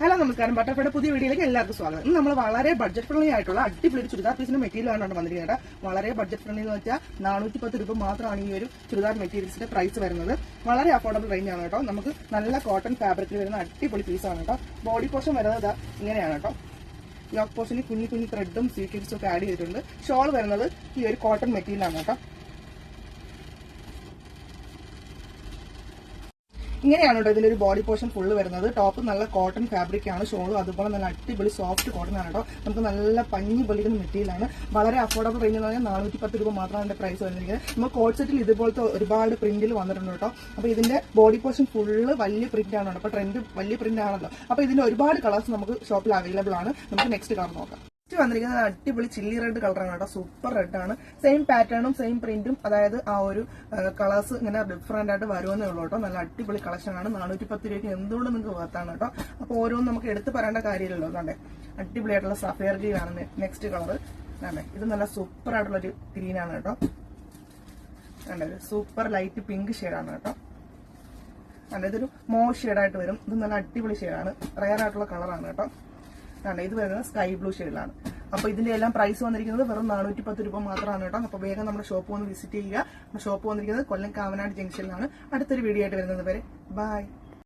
Hello നമസ്കാരം, ബട്ടർഫ്ലൈയുടെ പുതിയ വീഡിയോയിലേക്ക് എല്ലാവർക്കും സ്വാഗതം. ഇന്ന് നമ്മൾ വളരെ ബഡ്ജറ്റ് ഫ്രണ്ട്ലി ആയിട്ടുള്ള അടിപൊളി ചുരിദാർ പീസിന്റെ മെറ്റീരിയലാണ് വന്നിരിക്കുന്നത്. വളരെ ബഡ്ജറ്റ് ഫ്രണ്ട്ലി എന്ന് വെച്ചാൽ 410 രൂപ മാത്രമാണ് ഈ ഒരു ചുരിദാർ മെറ്റീരിയൽസിന്റെ പ്രൈസ് വരുന്നത്. വളരെ അഫോർഡബിൾ റേഞ്ച് ആണ് കേട്ടോ. നമുക്ക് നല്ല കോട്ടൺ ഫാബ്രിക്കിൽ വരുന്ന അടിപൊളി പീസാണ് കേട്ടോ. ബോഡി പോർഷൻ വരുന്നത് ഇങ്ങനെയാണ് കേട്ടോ. യോക്ക് പോർഷനിൽ കുഞ്ഞു കുഞ്ഞു ത്രെഡും സീക്വൻസും ഒക്കെ ആഡ് ചെയ്തിട്ടുണ്ട്. ഷോൾ വരുന്നത് ഈ ഒരു കോട്ടൺ മെറ്റീരിയലാണ് കേട്ടോ. ഇങ്ങനെയാണ് കേട്ടോ ഇതിന്റെ ഒരു ബോഡി പോർഷൻ ഫുള്ള് വരുന്നത്. ടോപ്പ് നല്ല കോട്ടൺ ഫാബ്രിക് ആണ്, ഷോളും അതുപോലെ നല്ല അടിപൊളി സോഫ്റ്റ് കോട്ടൺ ആണ് കേട്ടോ. നമുക്ക് നല്ല പഞ്ഞി പൊളിക്കുന്ന മെറ്റീരിയലാണ്. വളരെ അഫോർഡബിൾ റേഞ്ച് എന്ന് പറഞ്ഞാൽ 410 രൂപ മാത്രമാണ് ഇതിന്റെ പ്രൈസ് വന്നിരിക്കുന്നത്. നമുക്ക് കോട്ട് സെറ്റിൽ ഇതുപോലത്തെ ഒരുപാട് പ്രിന്റിൽ വന്നിട്ടുണ്ട് കേട്ടോ. അപ്പൊ ഇതിന്റെ ബോഡി പോർഷൻ ഫുള്ള് വലിയ പ്രിന്റ് ആണ്. അപ്പൊ ട്രെൻഡ് വലിയ പ്രിന്റ് ആണല്ലോ. അപ്പൊ ഇതിന്റെ ഒരുപാട് കളേഴ്സ് നമുക്ക് ഷോപ്പിൽ അവൈലബിൾ ആണ്. നമുക്ക് നെക്സ്റ്റ് കളർ നോക്കാം. വന്നിരിക്കുന്നത് അടിപൊളി ചില്ലി റെഡ് കളറാണ് കേട്ടോ. സൂപ്പർ റെഡ് ആണ്. സെയിം പാറ്റേണും സെയിം പ്രിന്റും, അതായത് ആ ഒരു കളേഴ്സ് ഇങ്ങനെ ഡിഫറെന്റ് ആയിട്ട് വരുമെന്നേ ഉള്ളൂ കേട്ടോ. നല്ല അടിപൊളി കളക്ഷൻ ആണ്. 410 രൂപയ്ക്ക് എന്തുകൊണ്ട് നിങ്ങൾക്ക് വർത്താണ് കേട്ടോ. അപ്പൊ ഓരോന്നും നമുക്ക് എടുത്ത് പറയേണ്ട കാര്യമില്ലല്ലോ. അതാണ്ടേ അടിപൊളിയായിട്ടുള്ള സഫയർ ഗ്രീൻ ആണ് നെക്സ്റ്റ് കളർ. അതെ, ഇത് നല്ല സൂപ്പർ ആയിട്ടുള്ള ഒരു ഗ്രീൻ ആണ് കേട്ടോ. അതെ, സൂപ്പർ ലൈറ്റ് പിങ്ക് ഷെയ്ഡാണ് കേട്ടോ. അതെ, ഇതൊരു മോൾ ഷെയ്ഡായിട്ട് വരും. ഇത് നല്ല അടിപൊളി ഷെയ്ഡാണ്. റയർ ആയിട്ടുള്ള കളറാണ് കേട്ടോ. ഇത് വരുന്നത് സ്കൈ ബ്ലൂ ഷെയ്ഡിലാണ്. അപ്പൊ ഇതിന്റെ എല്ലാം പ്രൈസ് വന്നിരിക്കുന്നത് വെറും 410 രൂപ മാത്രമാണ് കേട്ടോ. അപ്പൊ വേഗം നമ്മുടെ ഷോപ്പ് വന്ന് വിസിറ്റ് ചെയ്യുക. ഷോപ്പ് വന്നിരിക്കുന്നത് കൊല്ലം കാവനാട് ജംഗ്ഷനിലാണ്. അടുത്തൊരു വീഡിയോ ആയിട്ട് വരുന്നത് വരെ ബൈ.